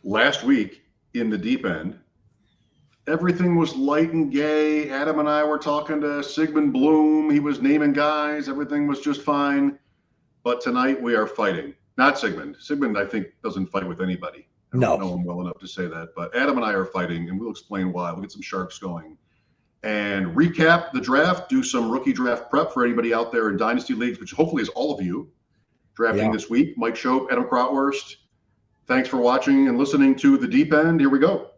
last week in the deep end, everything was light and gay. Adam and I were talking to Sigmund Bloom. He was naming guys. Everything was just fine. But tonight we are fighting. Not Sigmund. Sigmund, I think, doesn't fight with anybody. I don't know him well enough to say that. But Adam and I are fighting, and we'll explain why. We'll get some sharks going. And recap the draft, do some rookie draft prep for anybody out there in Dynasty Leagues, which hopefully is all of you drafting this week. Mike Shope, Adam Krautwurst. Thanks for watching and listening to The Deep End. Here we go.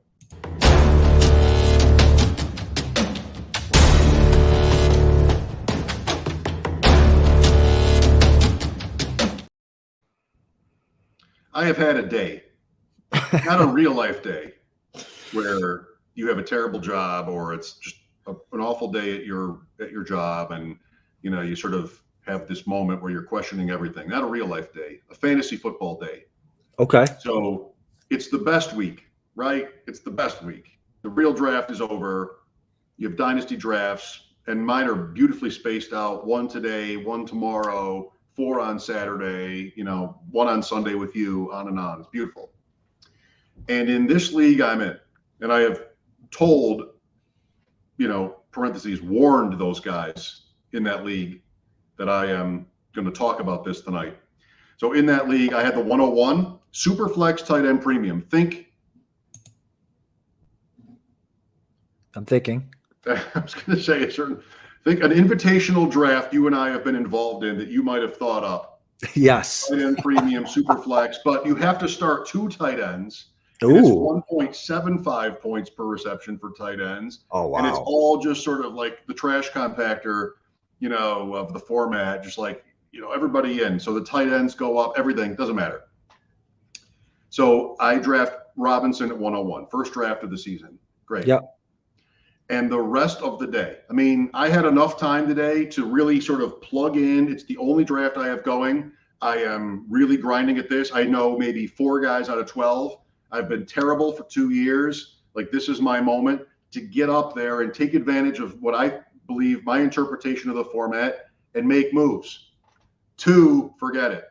I have had a day, not a real life day, where you have a terrible job or it's just an awful day at your job, and you sort of have this moment where you're questioning everything. Not a real life day, a fantasy football day. Okay. So it's the best week, right? It's the best week. The real draft is over. You have dynasty drafts, and mine are beautifully spaced out. One today, one tomorrow, 4 on Saturday, 1 on Sunday with you, on and on. It's beautiful. And in this league I'm in, and I have told, parentheses, warned those guys in that league that I am going to talk about this tonight. So in that league, I had the 101 super flex tight end premium. I'm thinking. I was going to say think an invitational draft you and I have been involved in that you might have thought up. Yes. Tight end premium, super flex, but you have to start 2 tight ends. Ooh. It's 1.75 points per reception for tight ends. Oh, wow. And it's all just sort of like the trash compactor, of the format, just like, everybody in. So the tight ends go up, everything, doesn't matter. So I draft Robinson at 101, first draft of the season. Great. Yep. And the rest of the day, I had enough time today to really sort of plug in. It's the only draft I have going. I am really grinding at this. I know maybe 4 guys out of 12. I've been terrible for 2 years. Like, this is my moment to get up there and take advantage of what I believe my interpretation of the format and make moves. 2, forget it.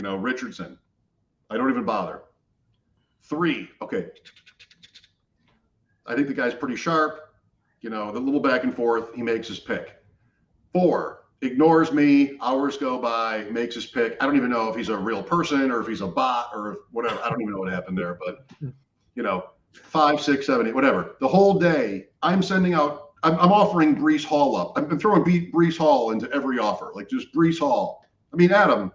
Richardson. I don't even bother. 3, okay. I think the guy's pretty sharp. The little back and forth, he makes his pick. 4, ignores me. Hours go by, makes his pick. I don't even know if he's a real person or if he's a bot or whatever. I don't even know what happened there, but 5, 6, 7, 8, whatever. The whole day, I'm sending out. I'm offering Breece Hall up. I've been throwing Breece Hall into every offer, like just Breece Hall. Adam,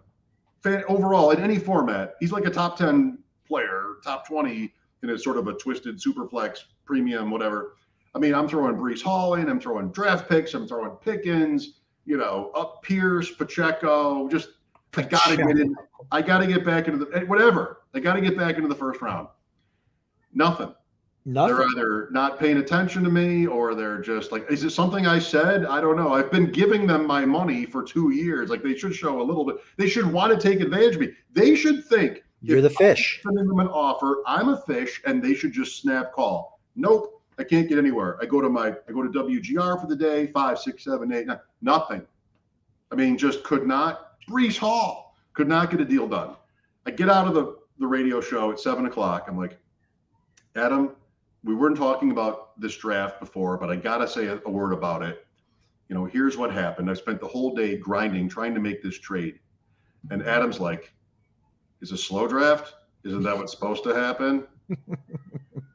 overall in any format, he's like a top 10 player, top 20 in a sort of a twisted super flex premium, whatever. I'm throwing Breece Hall in. I'm throwing draft picks. I'm throwing Pickens. Up Pierce, Pacheco. Just I gotta get in. I gotta get back into the whatever. I gotta get back into the first round. Nothing. They're either not paying attention to me or they're just like, is it something I said? I don't know. I've been giving them my money for 2 years. Like, they should show a little bit. They should want to take advantage of me. They should think you're the fish. I'm sending them an offer. I'm a fish, and they should just snap call. Nope. I can't get anywhere. I go to WGR for the day, 5, 6, 7, 8, 9, nothing. Just could not. Breece Hall could not get a deal done. I get out of the radio show at 7 o'clock. I'm like, Adam, we weren't talking about this draft before, but I got to say a word about it. Here's what happened. I spent the whole day grinding, trying to make this trade. And Adam's like, is a slow draft? Isn't that what's supposed to happen?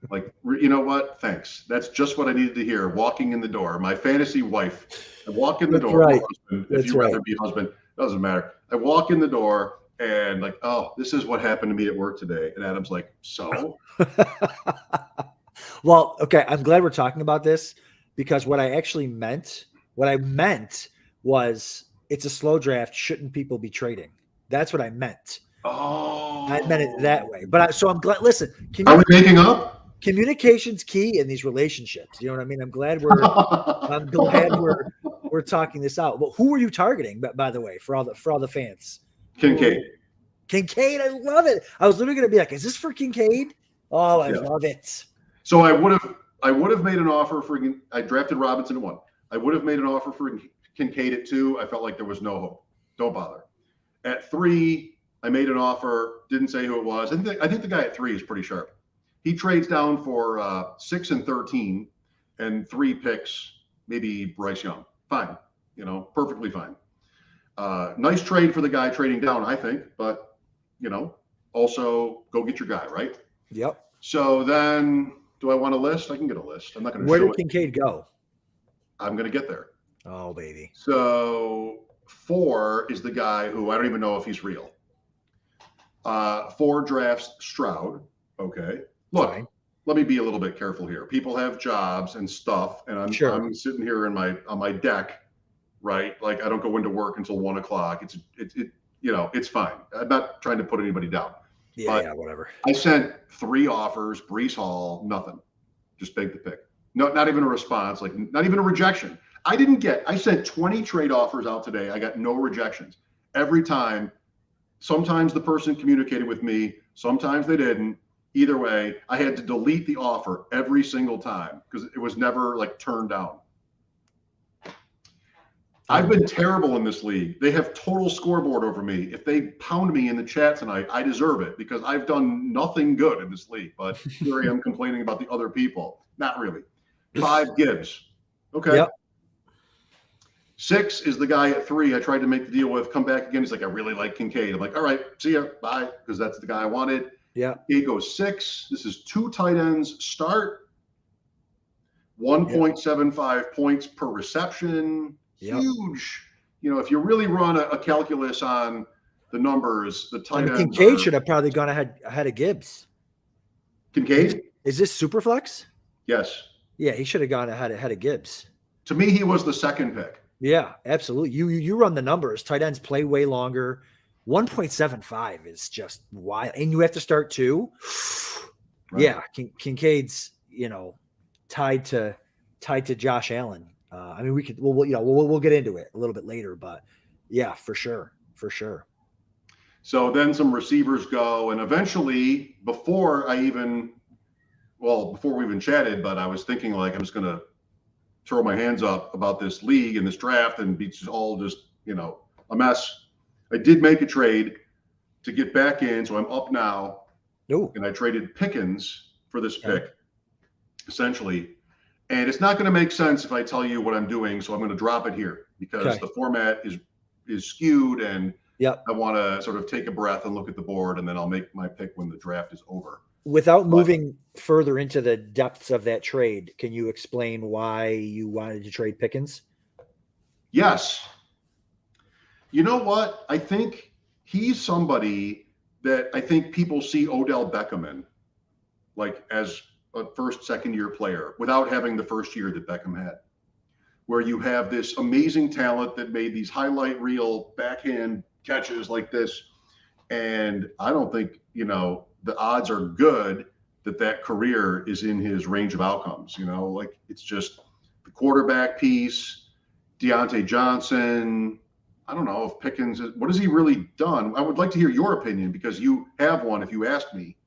Like, you know what? Thanks. That's just what I needed to hear. Walking in the door, my fantasy wife. I walk in the door. Right. Husband, if you rather be husband, doesn't matter. I walk in the door and like, oh, this is what happened to me at work today. And Adam's like, so? Well, okay. I'm glad we're talking about this, because what I meant was it's a slow draft. Shouldn't people be trading? That's what I meant. Oh, I meant it that way. But so I'm glad. Listen, are we making up? Communication's key in these relationships. You know what I mean? I'm glad we're talking this out. Well, who were you targeting, by the way, for all the fans? Kincaid. I love it. I was literally going to be like, is this for Kincaid? Oh, I love it. So I would have made an offer for. I drafted Robinson at 1. I would have made an offer for Kincaid at 2. I felt like there was no hope. Don't bother. At 3, I made an offer, didn't say who it was. I think the guy at 3 is pretty sharp. He trades down for 6 and 13 and 3 picks, maybe Bryce Young. Fine, perfectly fine. Nice trade for the guy trading down, I think, but also go get your guy, right? Yep. So then, do I want a list? I can get a list. I'm not going to. Where did Kincaid go? I'm going to get there. Oh, baby. So 4 is the guy who I don't even know if he's real. 4 drafts Stroud. Okay. Look, Fine. Let me be a little bit careful here. People have jobs and stuff, and I'm sitting here on my deck, right? Like I don't go into work until 1 o'clock. It's fine. I'm not trying to put anybody down. Yeah, whatever. I sent 3 offers, Breece Hall, nothing. Just begged the pick. No, not even a response, like not even a rejection. I sent 20 trade offers out today. I got no rejections. Every time, sometimes the person communicated with me, sometimes they didn't. Either way, I had to delete the offer every single time because it was never like turned down. I've been terrible in this league. They have total scoreboard over me. If they pound me in the chat tonight, I deserve it because I've done nothing good in this league. But here I am complaining about the other people. Not really. 5 Gibbs. Okay. Yep. 6 is the guy at 3 I tried to make the deal with. Come back again. He's like, I really like Kincaid. I'm like, all right, see ya. Bye. Because that's the guy I wanted. Yeah. He goes 6. This is 2 tight ends start. 1.75 points per reception. Yep. Huge. If you really run a calculus on the numbers, the tight end. Kincaid should have probably gone ahead of Gibbs. Kincaid? Is this Superflex? Yes. Yeah, he should have gone ahead of Gibbs. To me, he was the second pick. Yeah, absolutely. You run the numbers. Tight ends play way longer. 1.75 is just wild. And you have to start 2. Right. Yeah, Kincaid's, tied to Josh Allen. I mean, we'll get into it a little bit later, but yeah, for sure. So then some receivers go, and eventually, before we even chatted, but I was thinking like I'm just gonna throw my hands up about this league and this draft, and be all just a mess. I did make a trade to get back in, so I'm up now. Ooh. And I traded Pickens for this pick, essentially. And it's not going to make sense if I tell you what I'm doing, so I'm going to drop it here because the format is skewed, and I want to sort of take a breath and look at the board, and then I'll make my pick when the draft is over. Without moving further into the depths of that trade, can you explain why you wanted to trade Pickens? Yes. You know what? I think he's somebody that I think people see Odell Beckham in, like as a first, second-year player without having the first year that Beckham had, where you have this amazing talent that made these highlight reel backhand catches like this. And I don't think, the odds are good that career is in his range of outcomes, like it's just the quarterback piece, Deontay Johnson. I don't know if Pickens what has he really done? I would like to hear your opinion because you have one. If you asked me,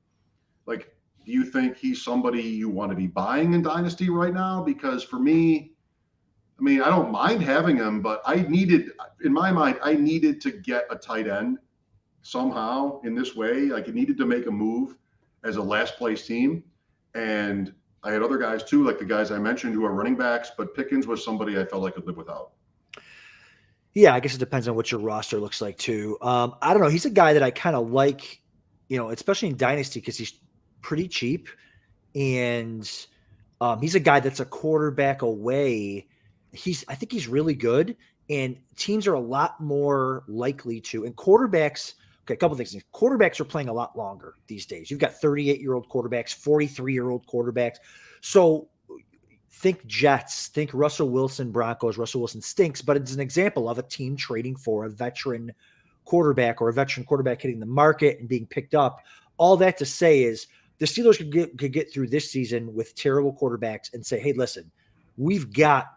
like, do you think he's somebody you want to be buying in Dynasty right now? Because for me, I mean, I don't mind having him, but in my mind, I needed to get a tight end somehow in this way. Like it needed to make a move as a last place team. And I had other guys too, like the guys I mentioned who are running backs, but Pickens was somebody I felt I could live without. Yeah, I guess it depends on what your roster looks like too. I don't know. He's a guy that I kind of like, especially in Dynasty because he's pretty cheap. And he's a guy that's a quarterback away. I think he's really good. And teams are a lot more likely to, and quarterbacks, okay, a couple things. Quarterbacks are playing a lot longer these days. You've got 38-year-old quarterbacks, 43-year-old quarterbacks. So think Jets, think Russell Wilson, Broncos. Russell Wilson stinks, but it's an example of a team trading for a veteran quarterback or a veteran quarterback hitting the market and being picked up. All that to say is the Steelers could get through this season with terrible quarterbacks and say, hey, listen, they've got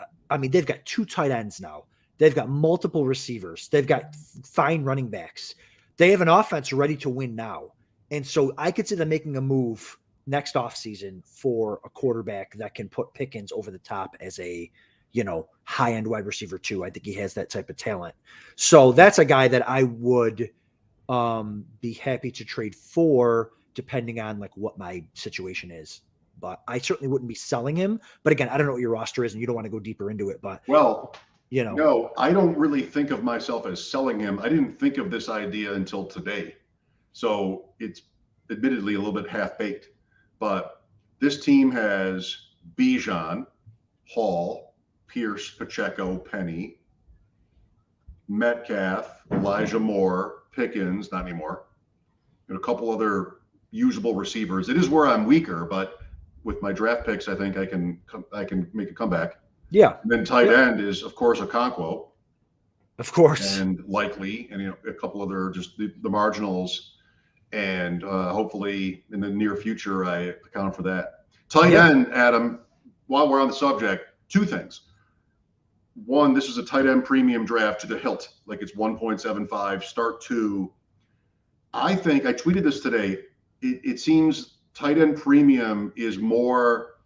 2 tight ends now. They've got multiple receivers. They've got fine running backs. They have an offense ready to win now. And so I could see them making a move next offseason for a quarterback that can put Pickens over the top as a, high-end wide receiver too. I think he has that type of talent. So that's a guy that I would be happy to trade for, depending on like what my situation is. But I certainly wouldn't be selling him. But again, I don't know what your roster is, and you don't want to go deeper into it. But Well, you know, no, I don't really think of myself as selling him. I didn't think of this idea until today. So it's admittedly a little bit half baked. But this team has Bijan, Hall, Pierce, Pacheco, Penny, Metcalf, Elijah Moore, Pickens, not anymore, and a couple other usable receivers. It is where I'm weaker, but with my draft picks, I think I can make a comeback. yeah. And then tight end is, of course, Okonkwo. Of course. And likely, and a couple other just the marginals. And hopefully in the near future, I account for that. Tight end, Adam, while we're on the subject, two things. One, this is a tight end premium draft to the hilt, like it's 1.75. Start two. I think I tweeted this today. It seems tight end premium is more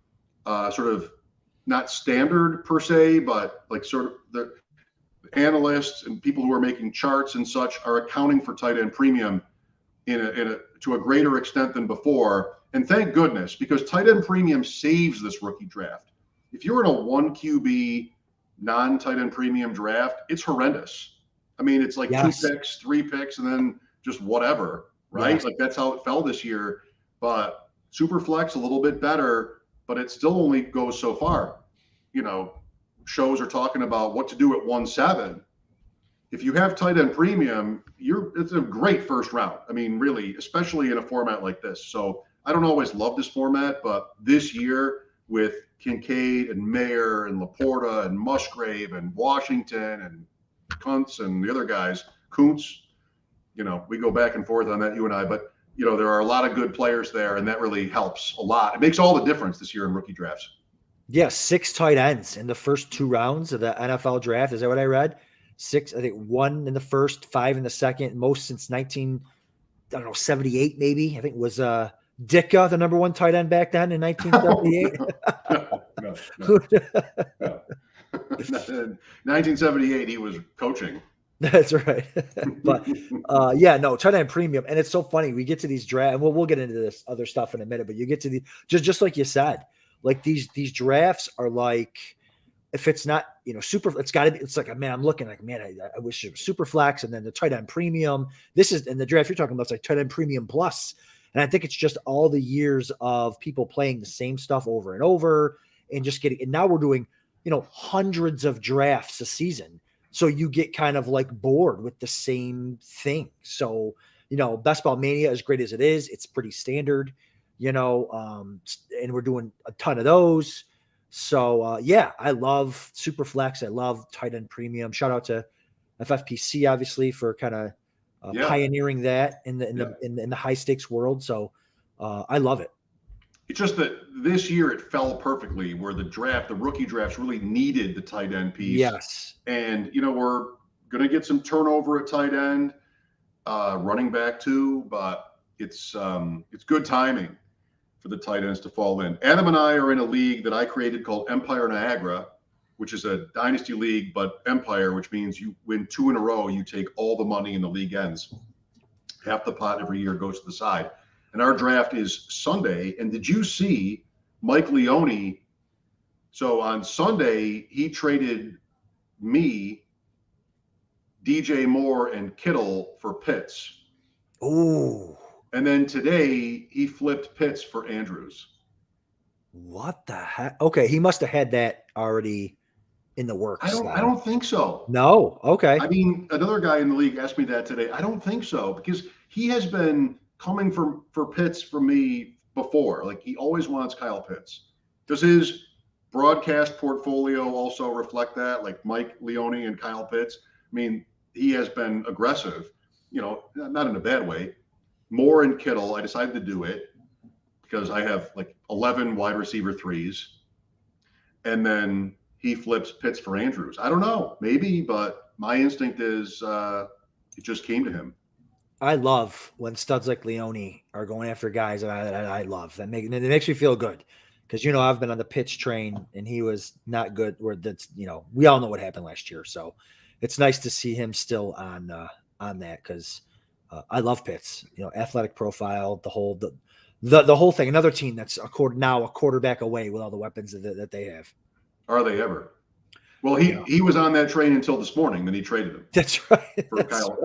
sort of not standard per se, but like sort of the analysts and people who are making charts and such are accounting for tight end premium to a greater extent than before. And thank goodness, because tight end premium saves this rookie draft. If you're in a 1 QB non-tight end premium draft, it's horrendous. I mean, it's like 2 picks, 3 picks, and then just whatever, right? Yes. Like that's how it fell this year. But super flex a little bit better, but it still only goes so far. You know, shows are talking about what to do at 1.7. If you have tight end premium, it's a great first round. I mean, really, especially in a format like this. So I don't always love this format, but this year with Kincaid and Mayer and Laporta and Musgrave and Washington and Kuntz and the other guys, Kuntz, you know, we go back and forth on that, you and I, but you know, there are a lot of good players there, and that really helps a lot. It makes all the difference this year in rookie drafts. Yeah, 6 tight ends in the first 2 rounds of the NFL draft. Is that what I read? 6, I think 1 in the first, 5 in the second, most since 78 maybe. I think it was Ditka, the number 1 tight end back then in 1978. No. 1978, he was coaching. That's right. But tight end premium. And it's so funny. We get to these drafts, and we'll get into this other stuff in a minute, but you get to the just like you said, like these drafts are like, if it's not, you know, super, it's got to be, it's like, man, I'm looking like, man, I wish it was super flex, and then the tight end premium. This is, in the draft you're talking about, it's like tight end premium plus. And I think it's just all the years of people playing the same stuff over and over and just getting, and now we're doing, you know, hundreds of drafts a season. So you get kind of like bored with the same thing. So, you know, Best Ball Mania, as great as it is, it's pretty standard, you know, and we're doing a ton of those. So, I love Superflex. I love tight end premium. Shout out to FFPC, obviously, for kind of pioneering that in the high stakes world. So I love it. It's just that this year it fell perfectly where the rookie drafts really needed the tight end piece. Yes. And, you know, we're going to get some turnover at tight end, running back too, but it's good timing for the tight ends to fall in. Adam and I are in a league that I created called Empire Niagara, which is a dynasty league, but Empire, which means you win 2 in a row, you take all the money and the league ends. Half the pot every year goes to the side. And our draft is Sunday. And did you see Mike Leone? So on Sunday, he traded me, DJ Moore, and Kittle for Pitts. Oh. And then today, he flipped Pitts for Andrews. What the heck? Okay, he must have had that already in the works. I don't think so. No? Okay. I mean, another guy in the league asked me that today. I don't think so, because he has been coming for Pitts from me before. Like, he always wants Kyle Pitts. Does his broadcast portfolio also reflect that? Like Mike Leone and Kyle Pitts? I mean, he has been aggressive, you know, not in a bad way. Moore and Kittle, I decided to do it because I have like 11 wide receiver 3s. And then he flips Pitts for Andrews. I don't know, maybe, but my instinct is it just came to him. I love when studs like Leone are going after guys that I love. It makes me feel good because, you know, I've been on the pitch train and he was not good. You know, we all know what happened last year. So it's nice to see him still on that because I love Pitts. Athletic profile, the whole thing. Another team that's now a quarterback away with all the weapons that they have. Are they ever? Well, he was on that train until this morning. Then he traded him. That's right.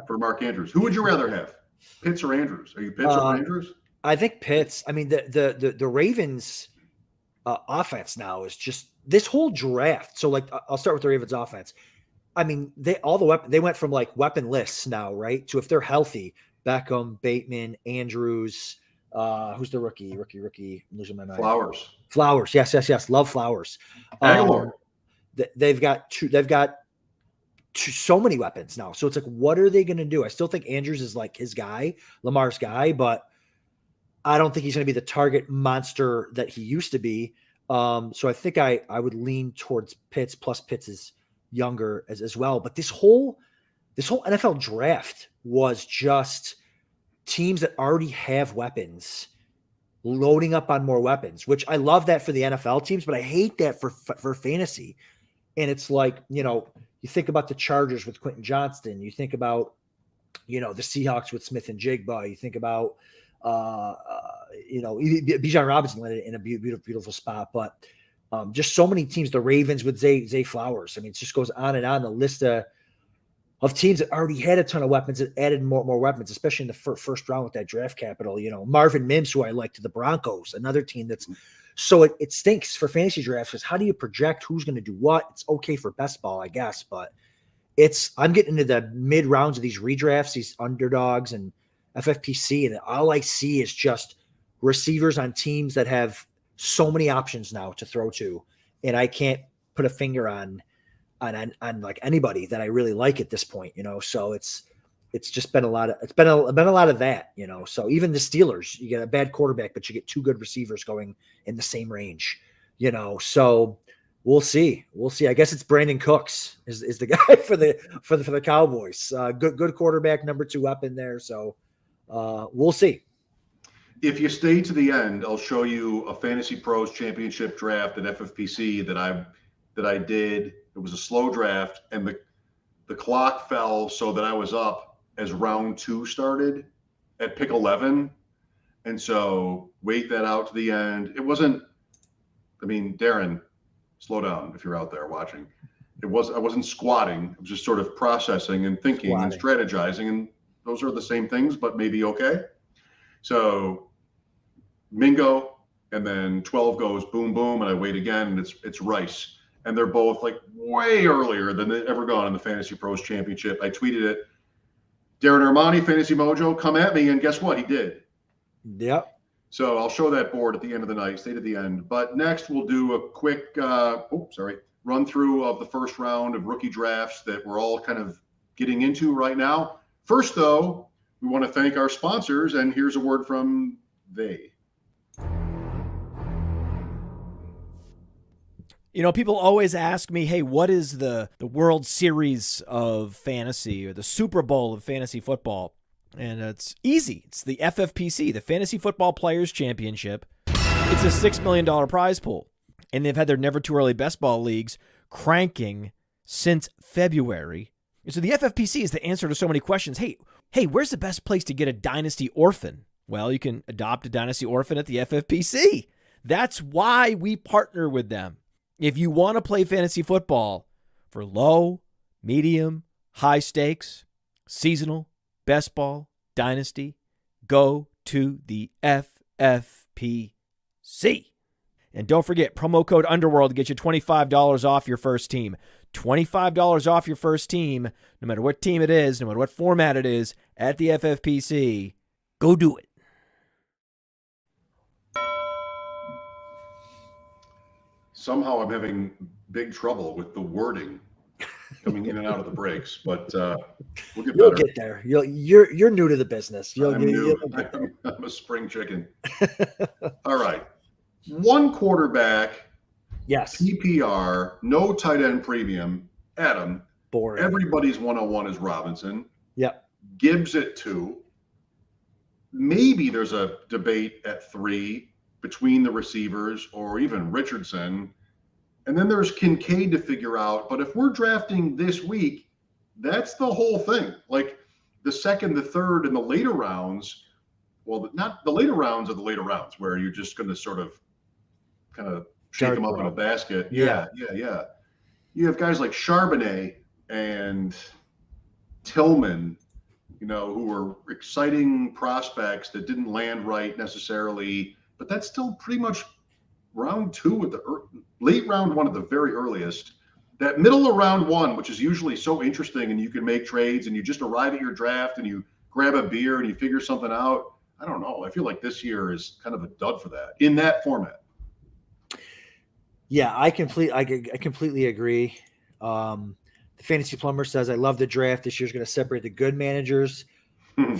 For Mark Andrews. Who would you rather have, Pitts or Andrews? Are you Pitts or Andrews? I think Pitts. I mean, the Ravens offense now is just this whole draft. So, like, I'll start with the Ravens offense. I mean, they went from like weaponless now, right? To if they're healthy, Beckham, Bateman, Andrews, who's the rookie? I'm losing my mind. Flowers. Yes. Love Flowers. They've got so many weapons now. So it's like, what are they going to do? I still think Andrews is like his guy, Lamar's guy, but I don't think he's going to be the target monster that he used to be. So I think I would lean towards Pitts, plus Pitts is younger as well. But this whole NFL draft was just teams that already have weapons loading up on more weapons, which I love that for the NFL teams, but I hate that for fantasy. And it's like, you think about the Chargers with Quentin Johnston. You think about, the Seahawks with Smith-Njigba. You think about, Bijan Robinson landed in a beautiful spot. But just so many teams, the Ravens with Zay Flowers. I mean, it just goes on and on. The list of teams that already had a ton of weapons that added more weapons, especially in the first round with that draft capital. Marvin Mims, who I like, to the Broncos, another team that's – so it stinks for fantasy drafts because how do you project who's going to do what? It's okay for best ball, I guess, but I'm getting into the mid rounds of these redrafts, these underdogs and FFPC, and all I see is just receivers on teams that have so many options now to throw to, and I can't put a finger on like anybody that I really like at this point, So it's just been a lot of that, So even the Steelers, you get a bad quarterback, but you get two good receivers going in the same range, So we'll see. I guess it's Brandon Cooks is the guy for the Cowboys. Good quarterback, number 2 weapon there. So we'll see. If you stay to the end, I'll show you a Fantasy Pros Championship draft at FFPC that I did. It was a slow draft, and the clock fell so that I was up as round 2 started at pick 11. And so wait that out to the end. It wasn't, Darren, slow down if you're out there watching. I wasn't squatting. I was just sort of processing and thinking and strategizing. And those are the same things, but maybe okay. So Mingo, and then 12 goes boom, boom. And I wait again, and it's Rice. And they're both like way earlier than they've ever gone in the Fantasy Pros Championship. I tweeted it. Darren Armani, Fantasy Mojo, come at me, and guess what? He did. Yep. So I'll show that board at the end of the night, stay to the end. But next we'll do a quick run through of the first round of rookie drafts that we're all kind of getting into right now. First, though, we want to thank our sponsors, and here's a word from they. People always ask me, hey, what is the World Series of fantasy or the Super Bowl of fantasy football? And it's easy. It's the FFPC, the Fantasy Football Players Championship. It's a $6 million prize pool. And they've had their Never Too Early Best Ball leagues cranking since February. And so the FFPC is the answer to so many questions. Hey, where's the best place to get a Dynasty Orphan? Well, you can adopt a Dynasty Orphan at the FFPC. That's why we partner with them. If you want to play fantasy football for low, medium, high stakes, seasonal, best ball, dynasty, go to the FFPC. And don't forget, promo code Underworld to get you $25 off your first team. $25 off your first team, no matter what team it is, no matter what format it is, at the FFPC. Go do it. Somehow I'm having big trouble with the wording coming in and out of the breaks, but we'll get better. You'll get there. You're new to the business. I'm a spring chicken. All right. One quarterback. Yes. PPR, no tight end premium. Adam. Boring. Everybody's 101 is Robinson. Yep. Gibbs at 2. Maybe there's a debate at 3 between the receivers or even Richardson. And then there's Kincaid to figure out. But if we're drafting this week, that's the whole thing. Like, the second, the third, and the later rounds, well, not the later rounds are the later rounds where you're just going to sort of kind of shake them up in a basket. Yeah. You have guys like Charbonnet and Tillman, who were exciting prospects that didn't land right necessarily, but that's still pretty much round two at the late round one at the very earliest. That middle of round one, which is usually so interesting, and you can make trades and you just arrive at your draft and you grab a beer and you figure something out. I don't know. I feel like this year is kind of a dud for that in that format. Yeah, I completely agree. The Fantasy Plumber says, I love the draft. This year's going to separate the good managers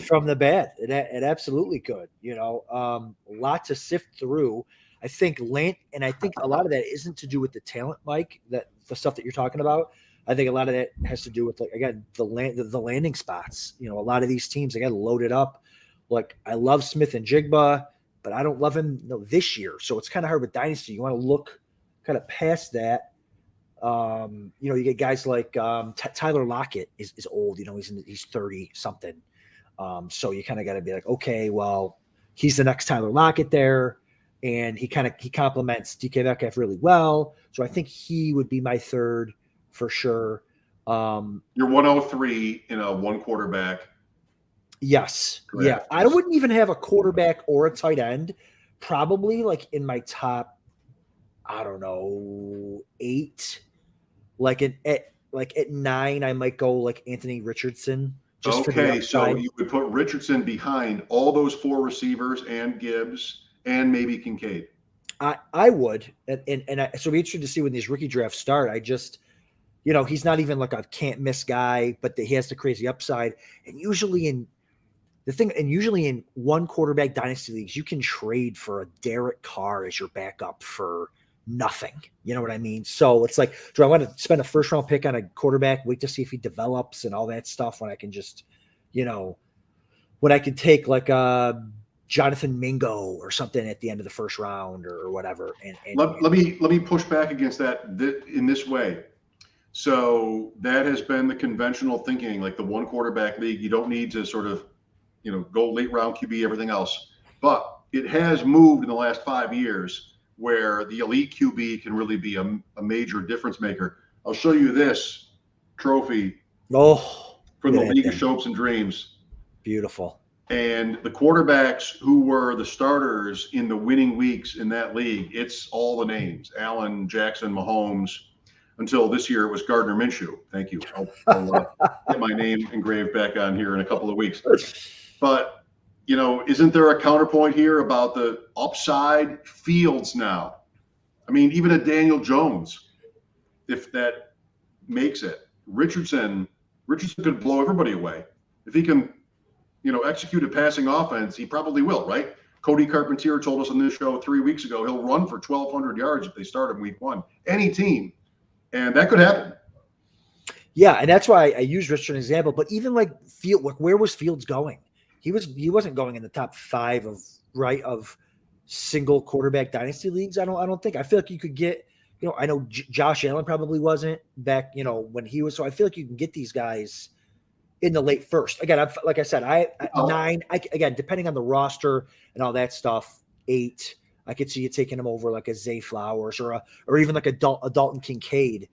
from the bad. It absolutely could. A lot to sift through. I think and I think a lot of that isn't to do with the talent, Mike, that the stuff that you're talking about. I think a lot of that has to do with, like, again, the landing spots. A lot of these teams, they got loaded up. Like, I love Smith-njigba, but I don't love him this year. So it's kind of hard with Dynasty. You want to look kind of past that. You get guys like Tyler Lockett is old. He's 30 something. So you kind of got to be like, okay, well, he's the next Tyler Lockett there, and he complements DK Metcalf really well. So I think he would be my third for sure. You're 103 in a one quarterback. Yes. Correct. Yeah. I wouldn't even have a quarterback or a tight end. Probably like in my top, I don't know, 8. Like at 9, I might go like Anthony Richardson. Okay, so you would put Richardson behind all those 4 receivers and Gibbs and maybe Kincaid. I would, so it'd be interesting to see when these rookie drafts start. I just, he's not even like a can't miss guy, but he has the crazy upside. And usually in one quarterback dynasty leagues, you can trade for a Derek Carr as your backup for nothing. You know what I mean? So it's like, do I want to spend a first round pick on a quarterback, wait to see if he develops and all that stuff, when I can just, when I could take like a Jonathan Mingo or something at the end of the first round or whatever. And let me push back against that in this way. So that has been the conventional thinking, like the one quarterback league. You don't need to sort of, go late round QB, everything else. But it has moved in the last 5 years where the elite QB can really be a major difference maker. I'll show you this trophy from the League of Hopes and Dreams. Beautiful. And the quarterbacks who were the starters in the winning weeks in that league, it's all the names: Allen, Jackson, Mahomes. Until this year, it was Gardner Minshew. Thank you. I'll get my name engraved back on here in a couple of weeks. But, isn't there a counterpoint here about the upside? Fields now? I mean, even a Daniel Jones, if that makes it. Richardson could blow everybody away. If he can, execute a passing offense, he probably will, right? Cody Carpentier told us on this show 3 weeks ago, he'll run for 1,200 yards if they start him week 1. Any team. And that could happen. Yeah, and that's why I used Richardson as an example. But even like where was Fields going? He wasn't going in the top 5 of single quarterback dynasty leagues. I don't think. I feel like you could get, I know Josh Allen probably wasn't back, when he was. So I feel like you can get these guys in the late first. Again, like I said, 9. Again, depending on the roster and all that stuff, 8. I could see you taking him over like a Zay Flowers or even like a Dalton Kincaid.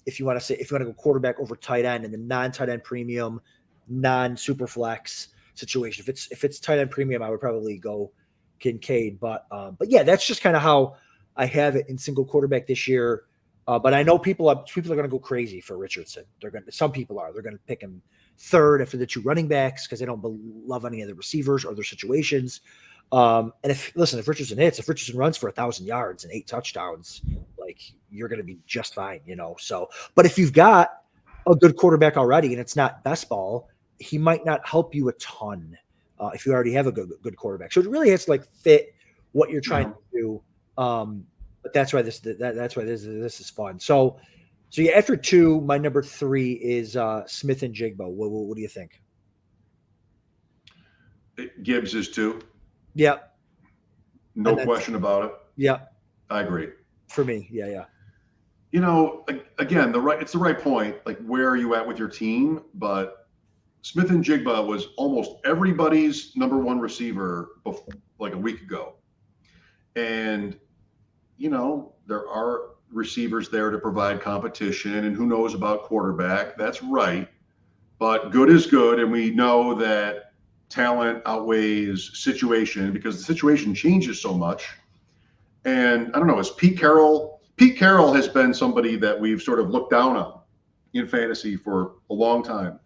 If you want to go quarterback over tight end and the non-tight end premium, non-super flex situation. If it's tight end premium, I would probably go Kincaid. But yeah, that's just kind of how I have it in single quarterback this year. But I know people are going to go crazy for Richardson. Some people are. They're going to pick him third after the 2 running backs because they don't love any of the receivers or their situations. And if Richardson runs for 1,000 yards and 8 touchdowns, like, you're going to be just fine, So, but if you've got a good quarterback already and it's not best ball, he might not help you a ton if you already have a good quarterback. So it really has to like fit what you're trying to do. But that's why this is fun. So yeah, after 2, my number 3 is Smith-njigba. What do you think? Gibbs is 2. Yep. No question about it. Yep. I agree. For me, yeah. Again, it's the right point. Like, where are you at with your team? But Smith-njigba was almost everybody's number one receiver like a week ago. And, there are receivers there to provide competition, and who knows about quarterback. That's right. But good is good. And we know that talent outweighs situation because the situation changes so much. And I don't know, is Pete Carroll has been somebody that we've sort of looked down on in fantasy for a long time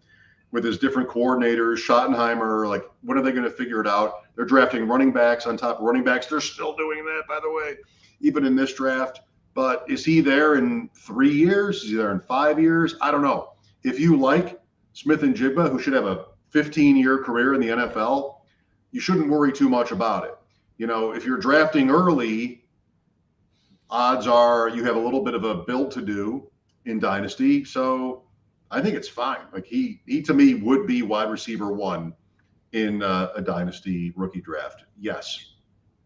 with his different coordinators, Schottenheimer, like, when are they going to figure it out? They're drafting running backs on top of running backs. They're still doing that, by the way, even in this draft. But is he there in 3 years? Is he there in 5 years? I don't know. If you like Smith-njigba, who should have a 15-year career in the NFL, you shouldn't worry too much about it. If you're drafting early, odds are you have a little bit of a build to do in Dynasty. So I think it's fine. Like he to me would be wide receiver 1 in a Dynasty rookie draft. Yes.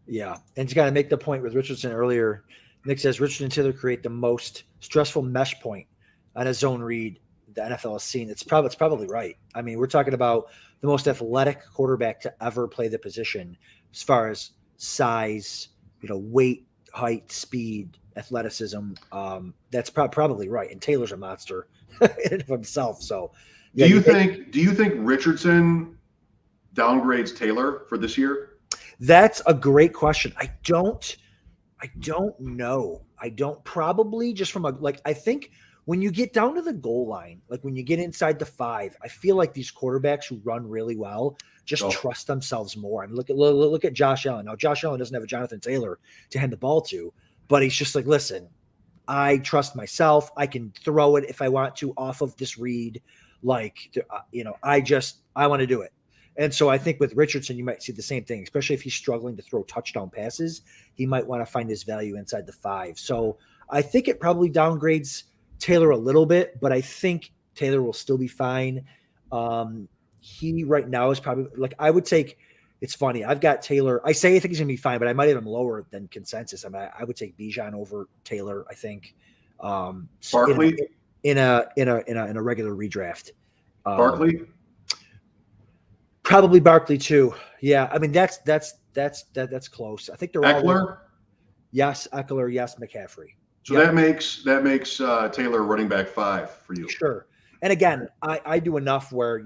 Yeah. And to kind of make the point with Richardson earlier, Nick says Richardson and Taylor create the most stressful mesh point on a zone read the NFL has seen. It's probably right. I mean, we're talking about the most athletic quarterback to ever play the position as far as size, weight, height, speed, athleticism. That's probably right. And Taylor's a monster in and of himself. So yeah, do you think Richardson downgrades Taylor for this year? That's a great question. I don't know. I don't, probably just from I think when you get down to the goal line, like when you get inside the 5, I feel like these quarterbacks who run really well just trust themselves more. I mean, look at Josh Allen. Now, Josh Allen doesn't have a Jonathan Taylor to hand the ball to, but he's just like, listen, I trust myself. I can throw it if I want to off of this read. I want to do it. And so I think with Richardson, you might see the same thing, especially if he's struggling to throw touchdown passes. He might want to find his value inside the 5. So I think it probably downgrades Taylor a little bit, but I think Taylor will still be fine. He right now is probably I would take. It's funny. I've got Taylor. I say I think he's gonna be fine, but I might have him lower than consensus. I mean, I would take Bijan over Taylor. I think. Barkley in a regular redraft. Barkley. Probably Barkley too. Yeah, I mean that's close. I think they're Eckler. All. Yes, Eckler. Yes, McCaffrey. So that makes Taylor running back 5 for you. Sure. And again, I do enough where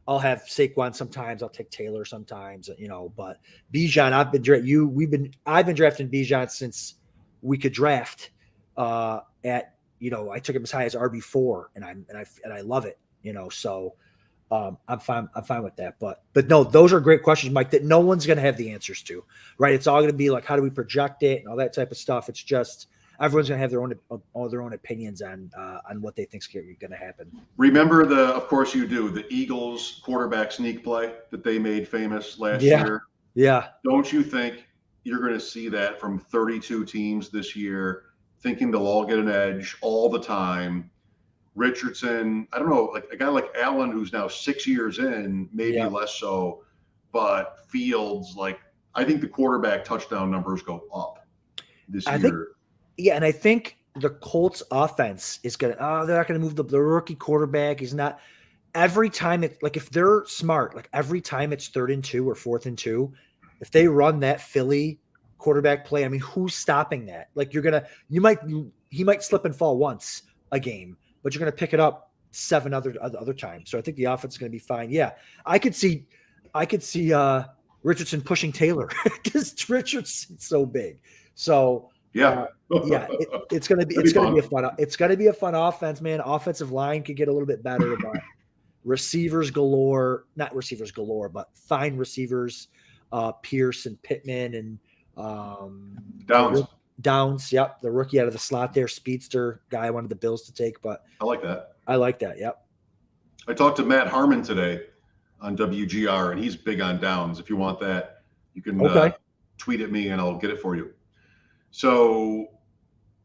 I'll have Saquon sometimes. I'll take Taylor sometimes. But Bijan, I've been drafting Bijan since we could draft. I took him as high as RB4, and I love it. So. I'm fine with that, but no, those are great questions, Mike, that no one's going to have the answers to, right? It's all going to be like, how do we project it and all that type of stuff. It's just, everyone's going to have all their own opinions on what they think is going to happen. Remember of course you do, the Eagles quarterback sneak play that they made famous last year. Yeah. Don't you think you're going to see that from 32 teams this year, thinking they'll all get an edge all the time? Richardson, I don't know, like a guy like Allen, who's now 6 years in, maybe less so, but Fields, I think the quarterback touchdown numbers go up this year. And I think the Colts offense is they're not going to move the rookie quarterback. He's not. Every time if they're smart, every time it's 3rd and 2 or 4th and 2, if they run that Philly quarterback play, I mean, who's stopping that? He might slip and fall once a game, but you're going to pick it up 7 other times. So I think the offense is going to be fine. Yeah, I could see Richardson pushing Taylor because Richardson's so big. So it's going to be a fun offense, man. Offensive line could get a little bit better, but receivers galore, not receivers galore, but fine receivers, Pierce and Pittman and Downs, yep, the rookie out of the slot there, speedster guy I wanted the Bills to take, but I like that. Yep. I talked to Matt Harmon today on WGR, and he's big on Downs. If you want that, you can tweet at me, and I'll get it for you. So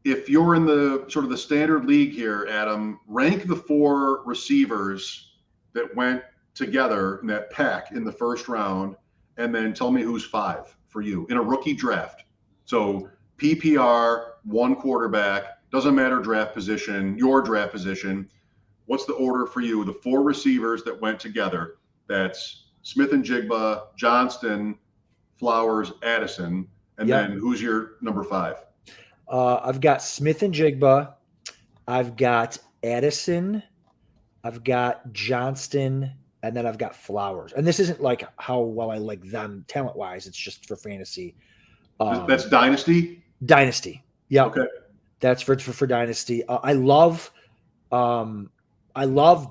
if you're in the sort of the standard league here, Adam, rank the 4 receivers that went together in that pack in the first round, and then tell me who's 5 for you in a rookie draft. So PPR, 1 quarterback, doesn't matter draft position, your draft position. what's the order for you? The 4 receivers that went together. That's Smith-Njigba, Johnston, Flowers, Addison. And then who's your number 5? I've got Smith-Njigba. I've got Addison. I've got Johnston. And then I've got Flowers. And this isn't like how well I like them talent-wise. It's just for fantasy. That's Dynasty? Dynasty. Yeah. Okay. That's for Dynasty. I love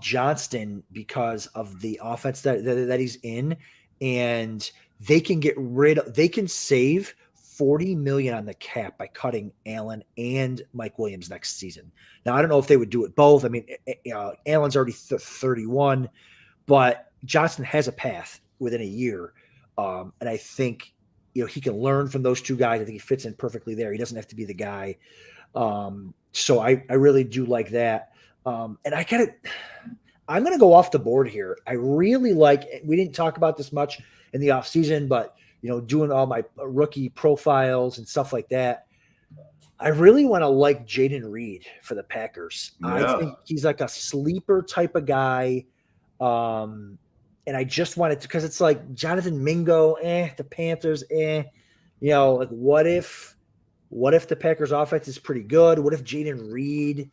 Johnston because of the offense that he's in, and they can save $40 million on the cap by cutting Allen and Mike Williams next season. Now, I don't know if they would do it both. I mean, Allen's already 31, but Johnston has a path within a year. And I think, he can learn from those 2 guys. I think he fits in perfectly there. He doesn't have to be the guy. So I really do like that. And I'm going to go off the board here. I really we didn't talk about this much in the off season, but doing all my rookie profiles and stuff like that, I really want to like Jaden Reed for the Packers. Yeah. I think he's like a sleeper type of guy. And I just wanted to, because it's like Jonathan Mingo, the Panthers, like what if the Packers offense is pretty good? What if Jaden Reed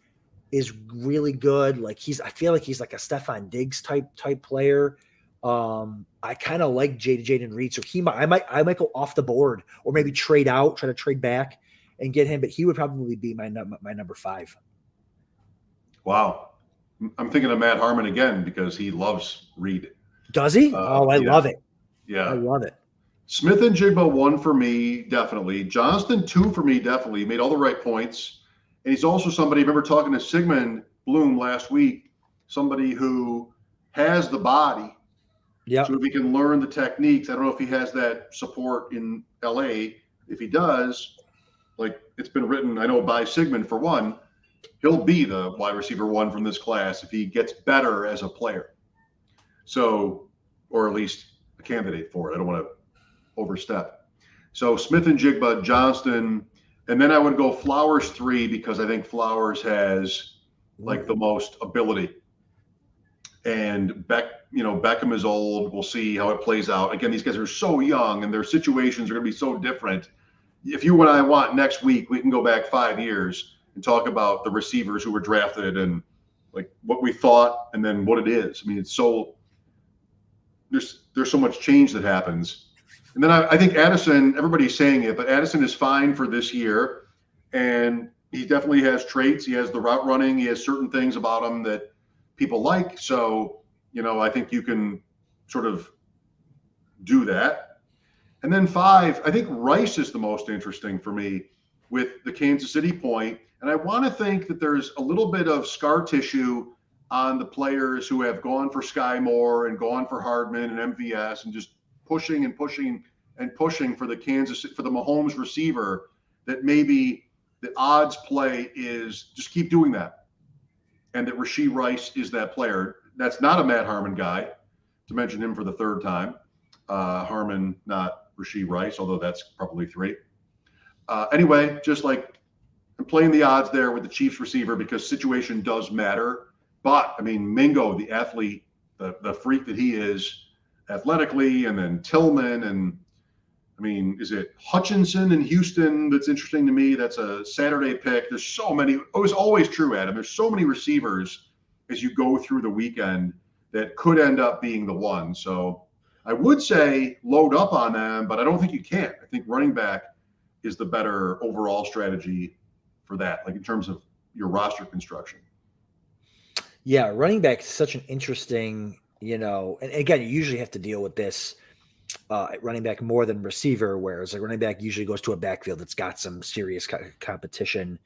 is really good? I feel like he's like a Stephon Diggs type player. I kind of like Jaden Reed, so I might go off the board or maybe try to trade back and get him, but he would probably be my number 5. Wow. I'm thinking of Matt Harmon again because he loves Reed. Does he? I love it. Yeah. I love it. Smith-Njigba 1 for me, definitely. Johnston 2 for me, definitely. Made all the right points. And he's also somebody, I remember talking to Sigmund Bloom last week, somebody who has the body. Yeah. So if he can learn the techniques, I don't know if he has that support in LA. If he does, like it's been written, I know by Sigmund for one, he'll be the wide receiver 1 from this class if he gets better as a player. So, or at least a candidate for it. I don't want to overstep. So Smith-Njigba, Johnston, and then I would go Flowers 3 because I think Flowers has like the most ability. And Beckham is old. We'll see how it plays out. Again, these guys are so young and their situations are going to be so different. If you and I want next week, we can go back 5 years and talk about the receivers who were drafted and like what we thought and then what it is. I mean, it's so there's so much change that happens. And then I think Addison, everybody's saying it, but Addison is fine for this year. And he definitely has traits. He has the route running. He has certain things about him that people like. So, I think you can sort of do that. And then 5, I think Rice is the most interesting for me with the Kansas City point. And I want to think that there's a little bit of scar tissue on the players who have gone for Sky Moore and gone for Hardman and MVS and just pushing and pushing and pushing for the Mahomes receiver, that maybe the odds play is just keep doing that. And that Rashee Rice is that player. That's not a Matt Harmon guy, to mention him for the 3rd time. Harmon, not Rashee Rice, although that's probably 3. Anyway, just like I'm playing the odds there with the Chiefs receiver because situation does matter. But, I mean, Mingo, the athlete, the freak that he is athletically, and then Tillman, and, I mean, is it Hutchinson in Houston that's interesting to me? That's a Saturday pick. There's so many. It was always true, Adam. There's so many receivers as you go through the weekend that could end up being the one. So I would say load up on them, but I don't think you can. I think running back is the better overall strategy for that, like in terms of your roster construction. Yeah, running back is such an interesting, and again, you usually have to deal with this at running back more than receiver, whereas a running back usually goes to a backfield that's got some serious competition.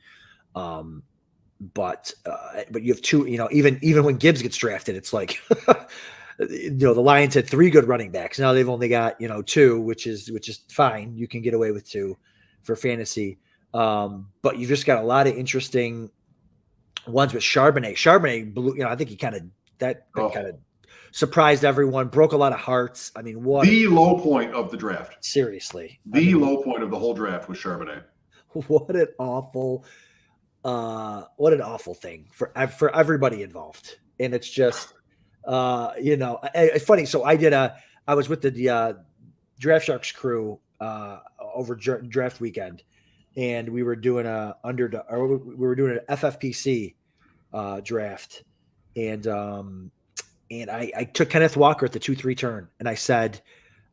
But you have 2, even when Gibbs gets drafted, it's like, the Lions had 3 good running backs. Now they've only got, 2, which is fine. You can get away with 2 for fantasy. But you've just got a lot of interesting ones with Charbonnet. Charbonnet blew, I think he kind of surprised everyone, broke a lot of hearts. I mean, what the low point of the draft? Seriously, low point of the whole draft was Charbonnet. What an awful thing for everybody involved. and it's just, it's funny. So I was with the Draft Sharks crew over draft weekend, and we were doing an FFPC draft, and I took Kenneth Walker at the 2-3 turn, and I said,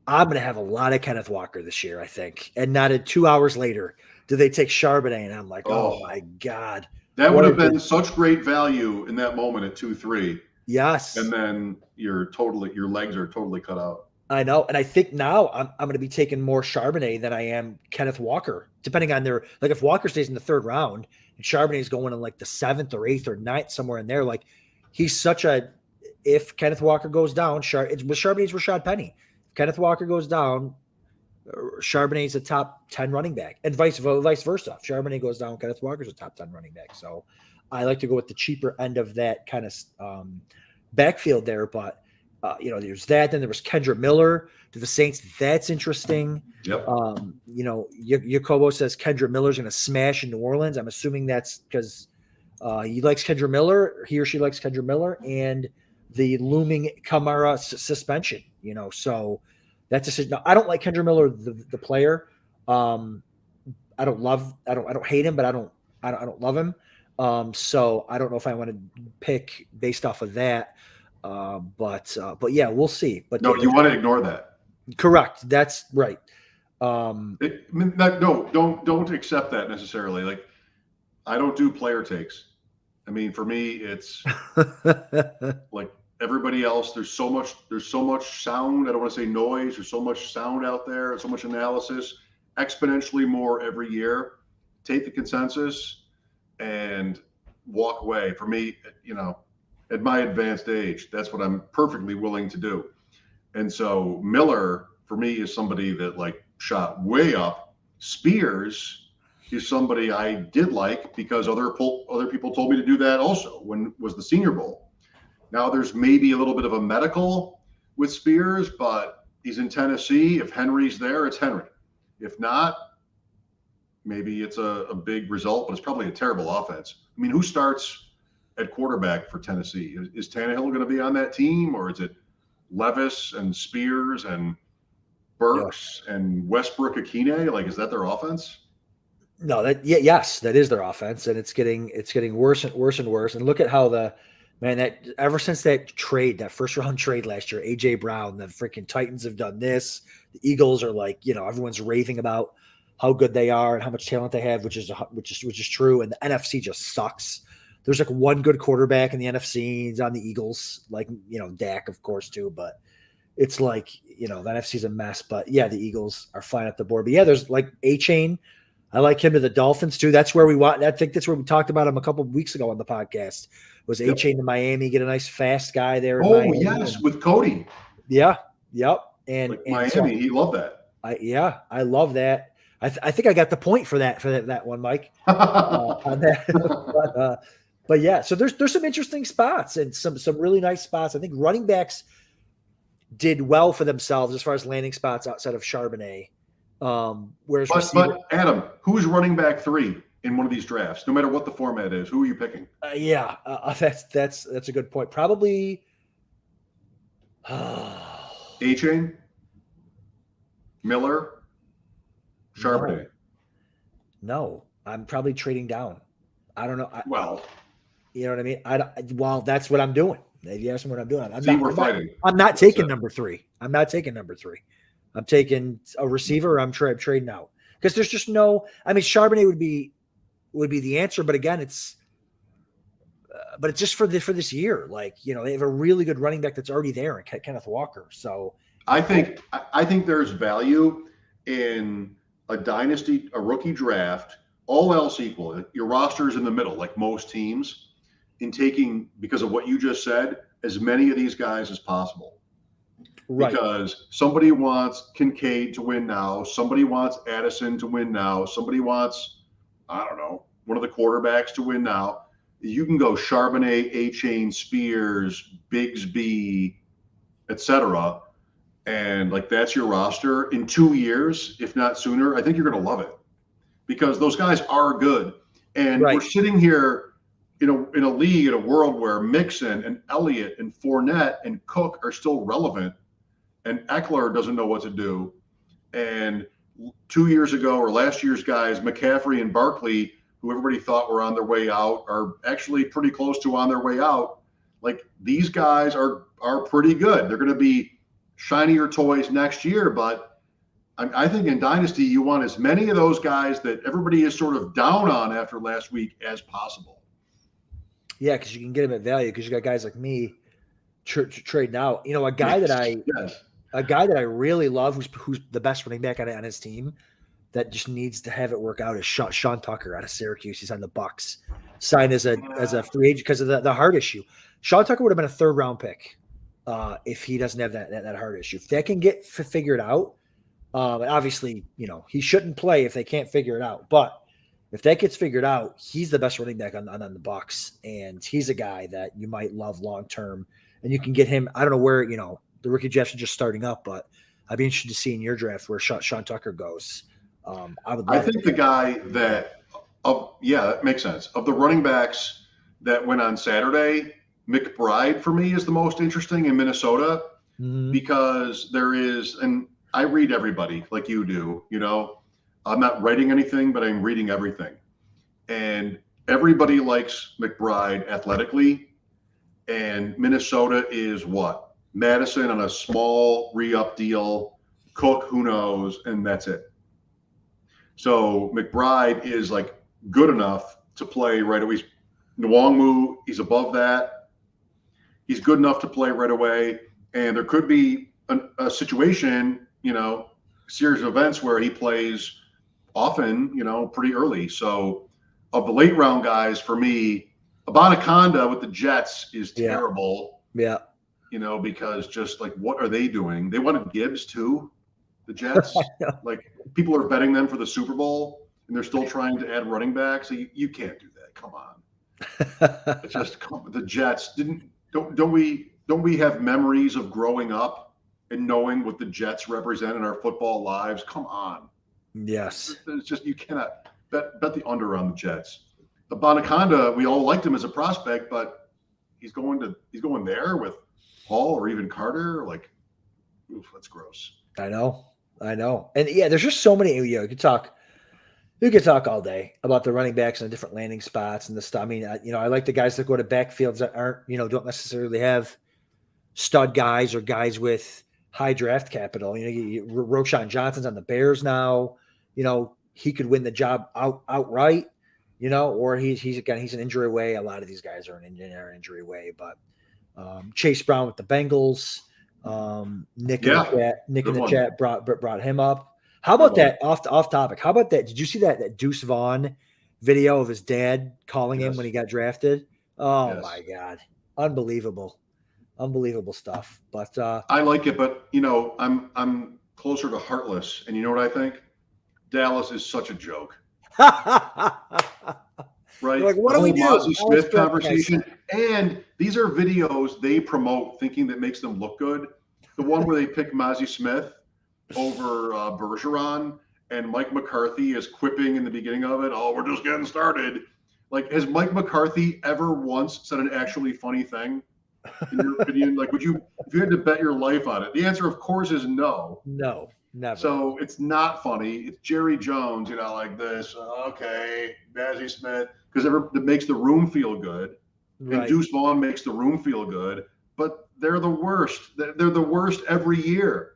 I'm going to have a lot of Kenneth Walker this year, I think. And not 2 hours later, do they take Charbonnet? And I'm like, oh my God. That would have been such great value in that moment at 2-3. Yes. And then your legs are totally cut out. I know. And I think now I'm going to be taking more Charbonnet than I am Kenneth Walker, depending on if Walker stays in the 3rd round and Charbonnet is going in like the 7th or 8th or 9th, somewhere in there, like he's such if Kenneth Walker goes down, Charbonnet's Rashad Penny. Kenneth Walker goes down, Charbonnet's a top 10 running back, and vice versa. If Charbonnet goes down, Kenneth Walker's a top 10 running back. So I like to go with the cheaper end of that kind of backfield there. But, there's that. Then there was Kendra Miller to the Saints. That's interesting. Yep. Jacobo says Kendra Miller's going to smash in New Orleans. I'm assuming that's because he likes Kendra Miller. He or she likes Kendra Miller and the looming Kamara suspension, so that's just, no, I don't like Kendra Miller, the player. I don't hate him, but I don't love him. So I don't know if I want to pick based off of that. But yeah, we'll see. But no, you want to ignore that. Correct. That's right. Don't accept that necessarily. Like, I don't do player takes. I mean, for me, it's like everybody else. There's so much sound. I don't want to say noise. There's so much sound out there, so much analysis, exponentially more every year. Take the consensus and walk away. For me, at my advanced age, that's what I'm perfectly willing to do. And so Miller, for me, is somebody that like shot way up. Spears is somebody I did like because other people told me to do that also when it was the Senior Bowl. Now there's maybe a little bit of a medical with Spears, but he's in Tennessee. If Henry's there, it's Henry. If not, maybe it's a big result, but it's probably a terrible offense. I mean, who starts at quarterback for Tennessee? Is Tannehill going to be on that team, or is it Levis and Spears and Burks and Westbrook Akine? Like, is that their offense? No, yes, that is their offense, and it's getting worse and worse and worse. And look at how that ever since that first round trade last year, AJ Brown, the freaking Titans have done this. The Eagles are like, everyone's raving about how good they are and how much talent they have, which is true. And the NFC just sucks. There's like one good quarterback in the NFC. He's on the Eagles, like Dak, of course, too. But it's like the NFC's a mess. But yeah, the Eagles are flying up the board. But yeah, there's like A-Chain. I like him to the Dolphins too. That's where I think that's where we talked about him a couple of weeks ago on the podcast. Was A-Chain to Miami, get a nice fast guy there. Oh, yes, with Cody. Yeah, yep. And Miami, so, he loved that. I love that. I think I got the point for that one, Mike. On that. But yeah, so there's some interesting spots and some really nice spots. I think running backs did well for themselves as far as landing spots outside of Charbonnet. Whereas but Adam, who's running back 3 in one of these drafts? No matter what the format is, who are you picking? That's a good point. Probably A-Chain, Miller, Charbonnet. No, I'm probably trading down. I don't know. You know what I mean? That's what I'm doing. If you ask me what I'm doing, I'm not taking number 3. I'm not taking number 3. I'm taking a receiver. I'm trading out because there's just no. I mean, Charbonnet would be the answer, but again, it's just for this year. Like they have a really good running back that's already there, and Kenneth Walker. So I think there's value in a dynasty, a rookie draft, all else equal. Your roster is in the middle, like most teams, in taking, because of what you just said, as many of these guys as possible. Right. Because somebody wants Kincaid to win now. Somebody wants Addison to win now. Somebody wants, I don't know, one of the quarterbacks to win now. You can go Charbonnet, A-Chain, Spears, Bigsby, etc. And like that's your roster in 2 years, if not sooner. I think you're going to love it because those guys are good. And we're sitting here in a league, in a world where Mixon and Elliott and Fournette and Cook are still relevant, and Eckler doesn't know what to do, and 2 years ago or last year's guys, McCaffrey and Barkley, who everybody thought were on their way out, are actually pretty close to on their way out. Like, these guys are pretty good. They're going to be shinier toys next year, but I think in Dynasty, you want as many of those guys that everybody is sort of down on after last week as possible. Yeah, because you can get them at value because you got guys like me trading out. You know, a guy that I really love who's the best running back on his team that just needs to have it work out is Sean Tucker out of Syracuse. He's on the Bucks, signed as a free agent because of the heart issue. Sean Tucker would have been a 3rd round pick if he doesn't have that heart issue. If that can get figured out, obviously, you know, he shouldn't play if they can't figure it out. But if that gets figured out, he's the best running back on the Bucks, and he's a guy that you might love long term. And you can get him. I don't know where, you know, the rookie drafts are just starting up, but I'd be interested to see in your draft where Sean Tucker goes. I think the guy that makes sense. Of the running backs that went on Saturday, McBride for me is the most interesting in Minnesota because there is, and I read everybody like you do, you know, I'm not writing anything, but I'm reading everything. And everybody likes McBride athletically. And Minnesota is what? Madison on a small re-up deal, Cook, who knows, and that's it. So McBride is like good enough to play right away. Nwangwu, he's above that. He's good enough to play right away. And there could be a situation, you know, series of events where he plays often, you know, pretty early. So of the late round guys, for me, Abanaconda with the Jets is terrible. Yeah. You know, because just like, what are they doing? They wanted Gibbs too, the Jets. Like, people are betting them for the Super Bowl, and they're still trying to add running backs. So you can't do that. Come on. It's just the Jets don't we have memories of growing up and knowing what the Jets represent in our football lives? Come on. Yes. It's just, you cannot bet the under on the Jets. The Abanaconda, we all liked him as a prospect, but he's going there with Hall or even Carter. Like, oof, that's gross. I know. And yeah, there's just so many, you could talk all day about the running backs and the different landing spots and the stuff. I mean, I like the guys that go to backfields that aren't, you know, don't necessarily have stud guys or guys with high draft capital. You know, Roschon Johnson's on the Bears now. You know, he could win the job outright, you know, or he's an injury away. A lot of these guys are an injury away, but Chase Brown with the Bengals, Nick in the chat brought him up. How about that off topic? How about that? Did you see that Deuce Vaughn video of his dad calling him when he got drafted? Oh my God. Unbelievable stuff. But I like it, but you know, I'm closer to heartless. And you know what I think? Dallas is such a joke. Right? Like, what do we do? Mozzie Smith conversation. And these are videos they promote thinking that makes them look good. The one where they pick Mozzie Smith over Bergeron, and Mike McCarthy is quipping in the beginning of it, "Oh, we're just getting started." Like, has Mike McCarthy ever once said an actually funny thing? In your opinion, like, would you, if you had to bet your life on it? The answer, of course, is no. No, never. So it's not funny. It's Jerry Jones, you know, like this. Okay, Mozzie Smith, because it makes the room feel good. Right. And Deuce Vaughn makes the room feel good, but they're the worst. They're the worst every year.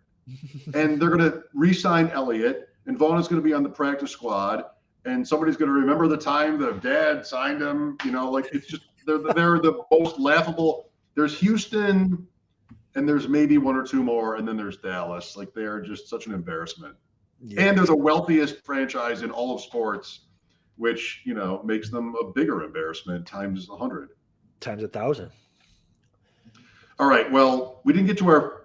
And they're going to re-sign Elliott, and Vaughn is going to be on the practice squad, and somebody's going to remember the time the dad signed him. You know, like, it's just they're the most laughable. There's Houston, and there's maybe one or two more, and then there's Dallas. Like, they are just such an embarrassment. Yeah. And they're the wealthiest franchise in all of sports, which, you know, makes them a bigger embarrassment times 100. Times 1,000. All right. Well, we didn't get to our.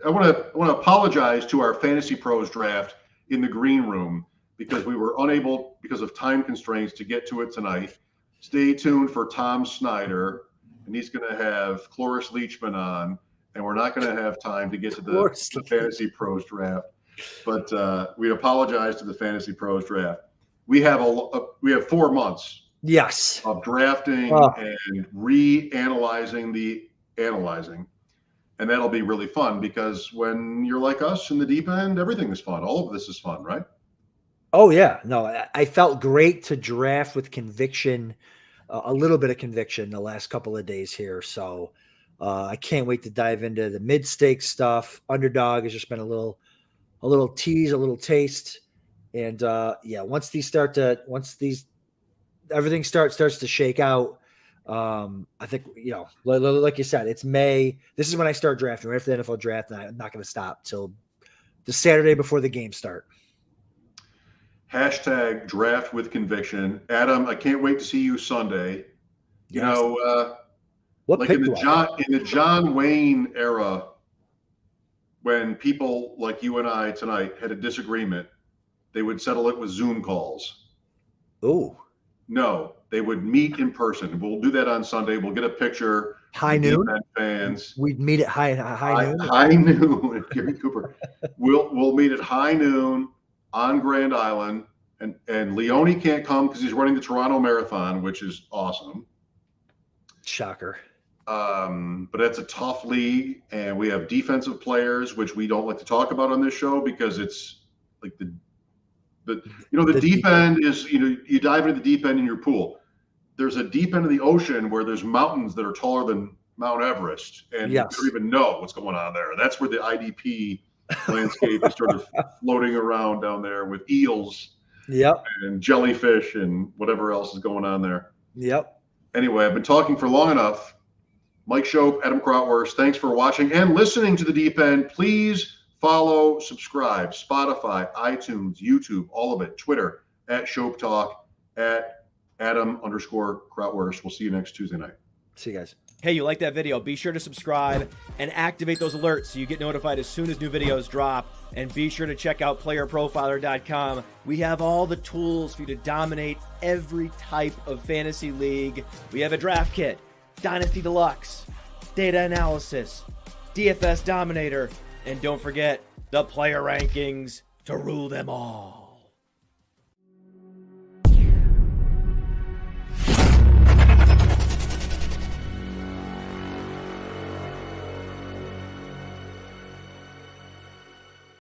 I want to apologize to our Fantasy Pros draft in the green room because we were unable, because of time constraints, to get to it tonight. Stay tuned for Tom Snyder, and he's going to have Cloris Leachman on, and we're not going to have time to get to the Fantasy Pros draft. But we apologize to the Fantasy Pros draft. We have 4 months Yes. of drafting Oh. and reanalyzing the analyzing. And that'll be really fun because when you're like us in the deep end, everything is fun. All of this is fun, right? Oh yeah, no, I felt great to draft with conviction, a little bit of conviction the last couple of days here. So I can't wait to dive into the mid stake stuff. Underdog has just been a little tease, a little taste, and yeah, once everything starts to shake out. I think like you said, it's May. This is when I start drafting right after the NFL draft, and I'm not going to stop till the Saturday before the games start. Hashtag draft with conviction. Adam, I can't wait to see you Sunday. You know, what like pick in do I have? the John Wayne era, when people like you and I tonight had a disagreement, they would settle it with Zoom calls. Oh, No, they would meet in person. We'll do that on Sunday. We'll get a picture. high noon. Fans. We'd meet at high noon. High noon. Gary Cooper. We'll meet at high noon on Grand Island, and Leone can't come because he's running the Toronto Marathon, which is awesome. Shocker. But it's a tough league, and we have defensive players, which we don't like to talk about on this show because it's like the deep end is, you dive into the deep end in your pool. There's a deep end of the ocean where there's mountains that are taller than Mount Everest, and you don't even know what's going on there. That's where the IDP landscape is sort of floating around down there with eels, and jellyfish and whatever else is going on there. Anyway, I've been talking for long enough. Mike Shope, Adam Krautwurst, thanks for watching and listening to The Deep End. Please follow, subscribe, Spotify, iTunes, YouTube, all of it, Twitter, at Shope Talk, at Adam_Krautwurst. We'll see you next Tuesday night. See you guys. Hey, you like that video? Be sure to subscribe and activate those alerts so you get notified as soon as new videos drop. And be sure to check out playerprofiler.com. We have all the tools for you to dominate every type of fantasy league. We have a draft kit, Dynasty Deluxe, data analysis, DFS Dominator, and don't forget the player rankings to rule them all.